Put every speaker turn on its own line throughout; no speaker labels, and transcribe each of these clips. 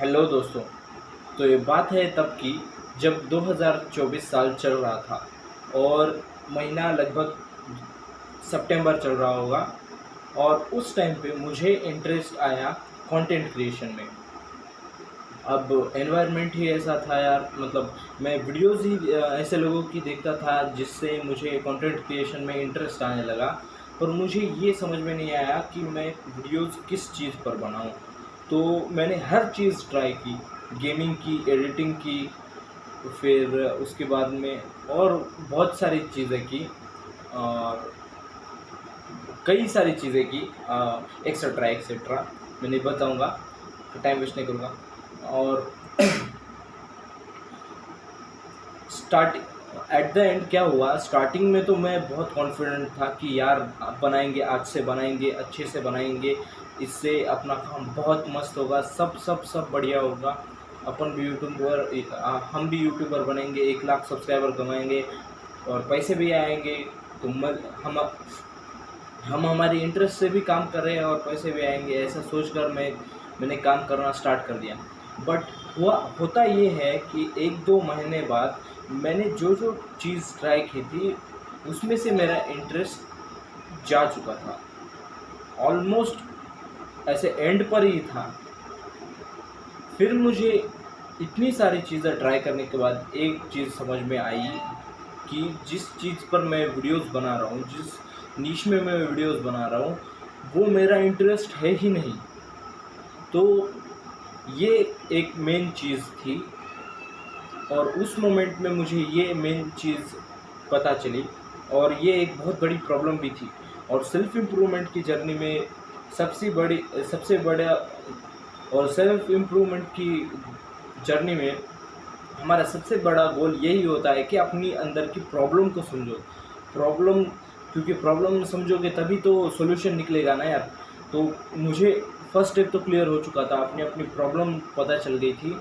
Hello दोस्तों। तो ये बात है तब की जब 2024 साल चल रहा था और महीना लगभग सितंबर चल रहा होगा। और उस टाइम पे मुझे इंटरेस्ट आया कंटेंट क्रिएशन में। अब एनवायरनमेंट ही ऐसा था यार, मतलब मैं वीडियोस ही ऐसे लोगों की देखता था जिससे मुझे कंटेंट क्रिएशन में इंटरेस्ट आने लगा। पर मुझे ये समझ में नहीं आया कि मैं वीडियोस किस चीज़ पर बनाऊं। तो मैंने हर चीज़ ट्राई की, गेमिंग की, एडिटिंग की, फिर उसके बाद में और बहुत सारी चीज़ें की और कई सारी चीज़ें की, एक्सेट्रा एक्सेट्रा। मैं नहीं बताऊँगा, टाइम वेस्ट नहीं करूँगा। और स्टार्ट एट द एंड क्या हुआ, स्टार्टिंग में तो मैं बहुत कॉन्फिडेंट था कि यार अब बनाएंगे, आज से बनाएंगे, अच्छे से बनाएंगे, इससे अपना काम बहुत मस्त होगा, सब बढ़िया होगा। अपन भी यूट्यूबर, हम भी यूट्यूबर बनेंगे, 1 लाख सब्सक्राइबर कमाएंगे और पैसे भी आएंगे। तो हम हमारी इंटरेस्ट से भी काम कर रहे हैं और पैसे भी आएंगे, ऐसा सोचकर मैंने काम करना स्टार्ट कर दिया। बट होता ये है कि 1-2 महीने बाद मैंने जो जो चीज़ ट्राई की थी उसमें से मेरा इंटरेस्ट जा चुका था, ऑलमोस्ट ऐसे एंड पर ही था। फिर मुझे इतनी सारी चीज़ें ट्राई करने के बाद एक चीज़ समझ में आई कि जिस चीज़ पर मैं वीडियोस बना रहा हूँ, जिस नीश में मैं वीडियोस बना रहा हूँ, वो मेरा इंटरेस्ट है ही नहीं। तो ये एक मेन चीज़ थी और उस मोमेंट में मुझे ये मेन चीज़ पता चली और ये एक बहुत बड़ी प्रॉब्लम भी थी। और सेल्फ़ इम्प्रूवमेंट की जर्नी में सबसे बड़ा और सेल्फ़ इम्प्रूवमेंट की जर्नी में हमारा सबसे बड़ा गोल यही होता है कि अपनी अंदर की प्रॉब्लम को समझो। प्रॉब्लम, क्योंकि प्रॉब्लम समझोगे तभी तो सॉल्यूशन निकलेगा ना यार। तो मुझे फर्स्ट स्टेप तो क्लियर हो चुका था, अपनी अपनी प्रॉब्लम पता चल गई थी,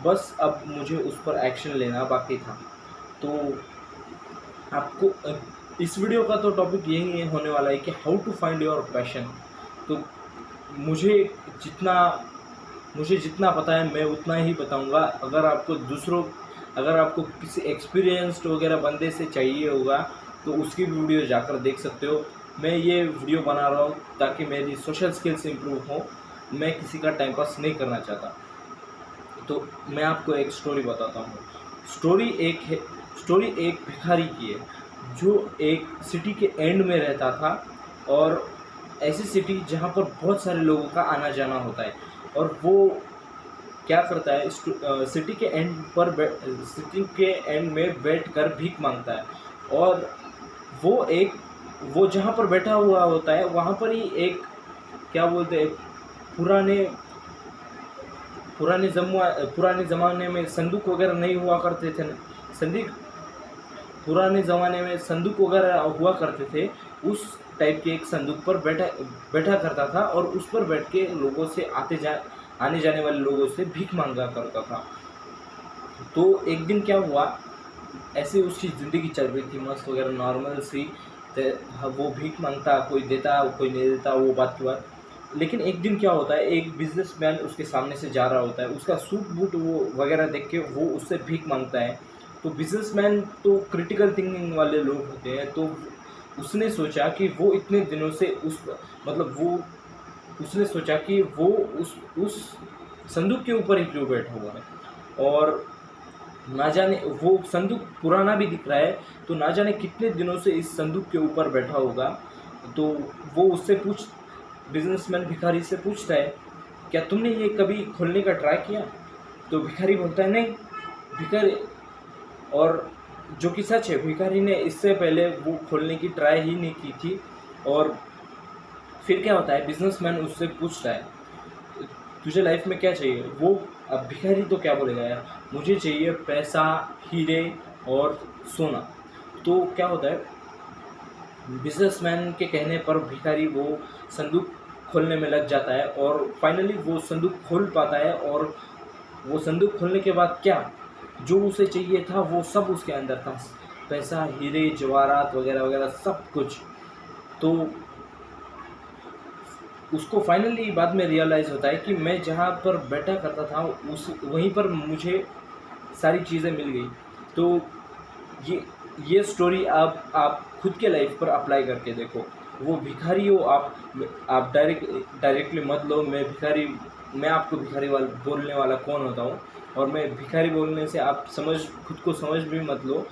बस अब मुझे उस पर एक्शन लेना बाकी था। तो आपको इस वीडियो का तो टॉपिक यही होने वाला है कि how to find your passion. तो मुझे जितना मुझे जितना पता है मैं उतना ही बताऊंगा। अगर आपको किसी एक्सपीरियंस्ड वगैरह बंदे से चाहिए होगा तो उसकी भी वीडियो जाकर देख सकते हो। मैं ये वीडियो बना रहा हूँ ताकि मेरी सोशल स्किल्स इंप्रूव हो, मैं किसी का टाइम पास नहीं करना चाहता। तो मैं आपको एक स्टोरी बताता हूँ। स्टोरी एक भिखारी की है जो एक सिटी के एंड में रहता था। और ऐसी सिटी जहाँ पर बहुत सारे लोगों का आना जाना होता है। और वो क्या करता है, सिटी के एंड में बैठकर भीख मांगता है। और वो जहाँ पर बैठा हुआ होता है वहाँ पर ही एक, क्या बोलते हैं, पुराने पुराने ज़माने में संदूक वगैरह नहीं हुआ करते थे ना, पुराने ज़माने में संदूक वगैरह हुआ करते थे, उस टाइप के एक संदूक पर बैठा करता था और उस पर बैठ के लोगों से आने जाने वाले लोगों से भीख मांगा करता था। तो एक दिन क्या हुआ, ऐसे उसकी ज़िंदगी चल रही थी मस्त वगैरह नॉर्मल सी। तो वो भीख मांगता, कोई देता कोई नहीं देता, वो बात की बात। लेकिन एक दिन क्या होता है, एक बिजनेसमैन उसके सामने से जा रहा होता है, उसका सूट बूट वो वगैरह देख के वो उससे भीख मांगता है। तो बिजनेसमैन तो क्रिटिकल थिंकिंग वाले लोग होते हैं। तो उसने सोचा कि वो इतने दिनों से मतलब वो उसने सोचा कि वो उस संदूक के ऊपर ही क्यों बैठा हुआ है। और ना जाने वो संदूक पुराना भी दिख रहा है, तो ना जाने कितने दिनों से इस संदूक के ऊपर बैठा होगा। तो वो बिजनेसमैन भिखारी से पूछता है, क्या तुमने ये कभी खोलने का ट्राई किया? तो भिखारी बोलता है नहीं। भिखारी, और जो कि सच है, भिखारी ने इससे पहले वो खोलने की ट्राई ही नहीं की थी। और फिर क्या होता है, बिजनेसमैन उससे पूछता है तुझे लाइफ में क्या चाहिए? वो अब भिखारी तो क्या बोलेगा यार, मुझे चाहिए पैसा, हीरे और सोना। तो क्या होता है, बिजनेसमैन के कहने पर भिखारी वो संदूक खोलने में लग जाता है और फाइनली वो संदूक खोल पाता है। और वो संदूक खोलने के बाद क्या, जो उसे चाहिए था वो सब उसके अंदर था, पैसा, हीरे जवाहरात वगैरह वगैरह सब कुछ। तो उसको फाइनली बाद में रियलाइज़ होता है कि मैं जहाँ पर बैठा करता था उस वहीं पर मुझे सारी चीज़ें मिल गई। तो ये ये स्टोरी आप खुद के लाइफ पर अप्लाई करके देखो। वो भिखारी हो आप डायरेक्टली मत लो। मैं आपको भिखारी वाला बोलने वाला कौन होता हूँ, और मैं भिखारी बोलने से आप खुद को समझ भी मत लो।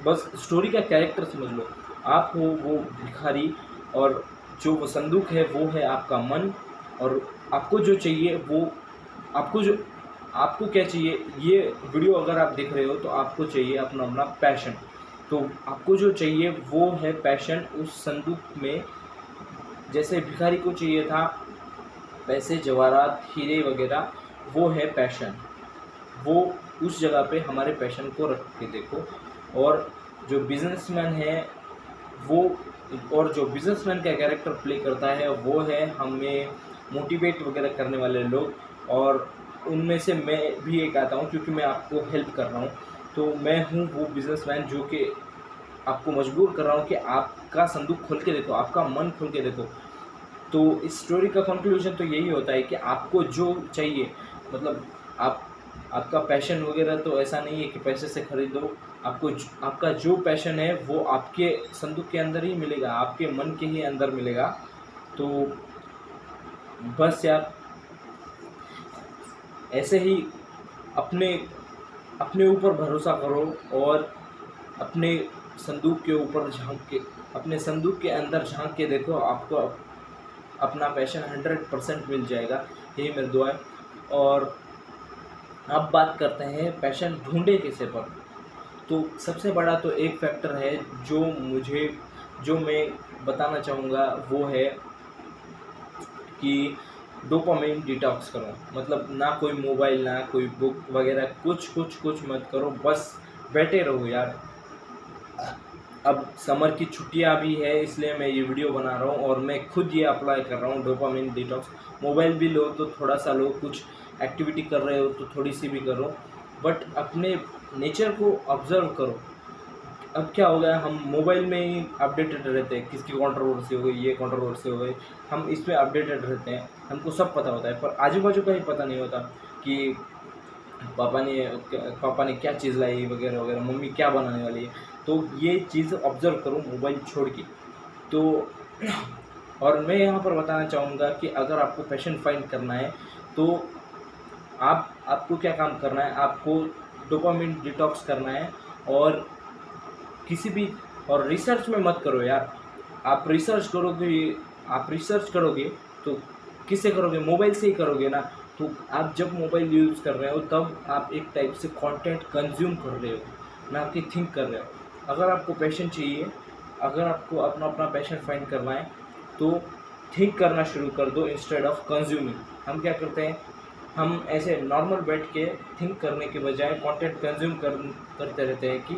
बस स्टोरी का कैरेक्टर समझ लो। आप हो वो भिखारी, और जो वो संदूक है वो है आपका मन। और आपको जो चाहिए वो आपको क्या चाहिए, ये वीडियो अगर आप देख रहे हो तो आपको चाहिए अपना अपना पैशन। तो आपको जो चाहिए वो है पैशन उस संदूक में। जैसे भिखारी को चाहिए था पैसे, जवाहरात, हीरे वगैरह, वो है पैशन। वो उस जगह पे हमारे पैशन को रख के देखो। और जो बिजनेसमैन है वो, और जो बिजनेसमैन का कैरेक्टर प्ले करता है वो है हमें मोटिवेट वगैरह करने वाले लोग। और उनमें से मैं भी एक आता हूँ, क्योंकि मैं आपको हेल्प कर रहा हूँ। तो मैं हूँ वो बिजनेसमैन जो कि आपको मजबूर कर रहा हूँ कि आपका संदूक खोल के देखो, आपका मन खोल के देखो। तो इस स्टोरी का कंक्लूजन तो यही होता है कि आपको जो चाहिए, मतलब आपका पैशन वगैरह तो ऐसा नहीं है कि पैसे से खरीदो। आपका जो पैशन है वो आपके संदूक के अंदर ही मिलेगा, आपके मन के ही अंदर मिलेगा। तो बस यार, ऐसे ही अपने ऊपर भरोसा करो, और अपने अपने संदूक के अंदर झांक के देखो, आपको अपना पैशन 100% मिल जाएगा। यही मेरी दुआ है। और अब बात करते हैं पैशन ढूंढे कैसे पर। तो सबसे बड़ा तो एक फैक्टर है जो मैं बताना चाहूँगा, वो है कि डोपामाइन डिटॉक्स करो। मतलब ना कोई मोबाइल, ना कोई बुक वगैरह, कुछ मत करो, बस बैठे रहो यार। अब समर की छुट्टियां भी है, इसलिए मैं ये वीडियो बना रहा हूँ, और मैं खुद ये अप्लाई कर रहा हूँ डोपामाइन डिटॉक्स। मोबाइल भी लो तो थोड़ा सा लो, कुछ एक्टिविटी कर रहे हो तो थोड़ी सी भी करो, बट अपने नेचर को ऑब्जर्व करो। अब क्या हो गया, हम मोबाइल में ही अपडेटेड रहते हैं, किसकी कंट्रोवर्सी हो गई, ये कंट्रोवर्सी हो गई, हम इसमें अपडेटेड रहते हैं, हमको सब पता होता है, पर आजू बाजू का ही पता नहीं होता कि पापा ने क्या चीज़ लाई वगैरह वगैरह, मम्मी क्या बनाने वाली है। तो ये चीज़ ऑब्जर्व करो मोबाइल छोड़ के। तो और मैं यहाँ पर बताना चाहूँगा कि अगर आपको पैशन फाइंड करना है तो आपको क्या काम करना है, आपको डोपामाइन डिटॉक्स करना है। और रिसर्च में मत करो यार। आप रिसर्च करोगे तो किससे करोगे, मोबाइल से ही करोगे ना। तो आप जब मोबाइल यूज़ कर रहे हो तब आप एक टाइप से कंटेंट कंज्यूम कर रहे हो, ना कि थिंक कर रहे हो। अगर आपको पैशन चाहिए, अगर आपको अपना पैशन फाइंड करना है तो थिंक करना शुरू कर दो इंस्टेड ऑफ कंज्यूमिंग। हम क्या करते हैं, हम ऐसे नॉर्मल बैठ के थिंक करने के बजाय कंटेंट कंज्यूम करते रहते हैं कि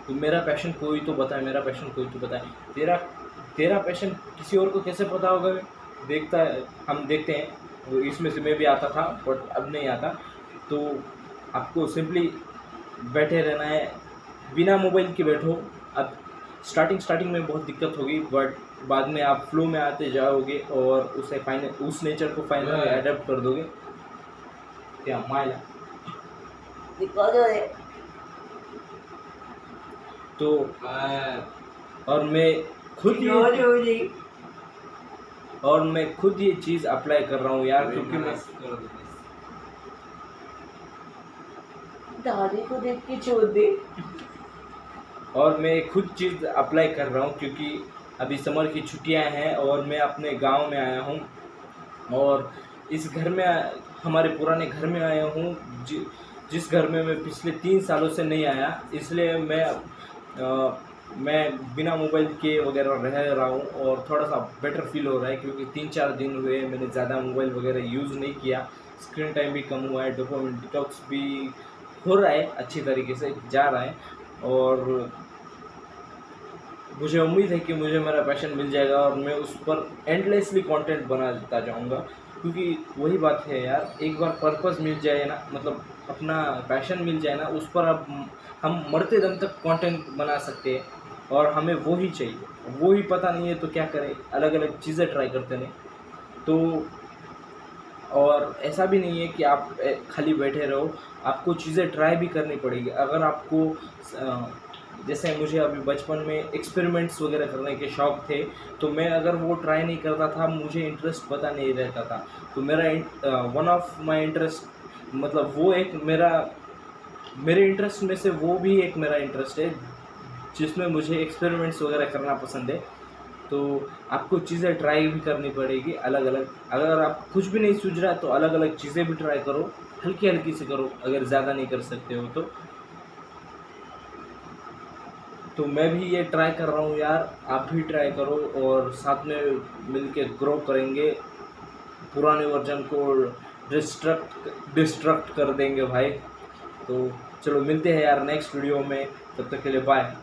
तो मेरा पैशन कोई तो बताए। तेरा पैशन किसी और को कैसे पता होगा। हम देखते हैं, वो इसमें से मैं भी आता था बट अब नहीं आता। तो आपको सिंपली बैठे रहना है, बिना मोबाइल के बैठो। अब स्टार्टिंग में बहुत दिक्कत होगी, बट बाद में आप फ्लो में आते जाओगे और उस नेचर को फाइनली अडेप्ट कर दोगे। क्या मायला तो और मैं खुद ये चीज़ अप्लाई कर रहा हूँ यार, क्योंकि मैं
दादी को देख के छोड़ दे।
और मैं खुद चीज़ अप्लाई कर रहा हूँ क्योंकि अभी समर की छुट्टियां हैं और मैं अपने गांव में आया हूँ, और इस घर में हमारे पुराने घर में आया हूँ, जिस घर में मैं पिछले 3 सालों से नहीं आया। इसलिए मैं बिना मोबाइल के वगैरह रह रहा हूँ और थोड़ा सा बेटर फील हो रहा है, क्योंकि 3-4 दिन हुए मैंने ज़्यादा मोबाइल वगैरह यूज़ नहीं किया। स्क्रीन टाइम भी कम हुआ है, डोपामाइन डिटॉक्स भी हो रहा है, अच्छी तरीके से जा रहा है। और मुझे उम्मीद है कि मुझे मेरा पैशन मिल जाएगा और मैं उस पर एंडलेसली कंटेंट बनाता जाऊंगा, क्योंकि वही बात है यार, एक बार पर्पस मिल जाए ना, मतलब अपना पैशन मिल जाए ना, उस पर अब हम मरते दम तक कंटेंट बना सकते हैं। और हमें वो ही चाहिए, वो ही पता नहीं है तो क्या करें, अलग अलग चीज़ें ट्राई करते रहें। तो और ऐसा भी नहीं है कि आप खाली बैठे रहो, आपको चीज़ें ट्राई भी करनी पड़ेगी। अगर आपको जैसे मुझे अभी बचपन में एक्सपेरिमेंट्स वगैरह करने के शौक़ थे, तो मैं अगर वो ट्राई नहीं करता था, मुझे इंटरेस्ट पता नहीं रहता था। तो मेरा वन ऑफ माय इंटरेस्ट, मतलब वो एक मेरे इंटरेस्ट में से वो भी एक मेरा इंटरेस्ट है, जिसमें मुझे एक्सपेरिमेंट्स वगैरह करना पसंद है। तो आपको चीज़ें ट्राई भी करनी पड़ेगी अलग-अलग। अगर आप कुछ भी नहीं सूझ रहा है तो अलग-अलग चीज़ें भी ट्राई करो, हल्की-हल्की से करो, अगर ज़्यादा नहीं कर सकते हो तो। तो मैं भी ये ट्राई कर रहा हूँ यार, आप भी ट्राई करो और साथ में मिलके ग्रो करेंगे। पुराने वर्जन को डिस्ट्रक्ट कर देंगे भाई। तो चलो मिलते हैं यार नेक्स्ट वीडियो में, तब तक के लिए बाय।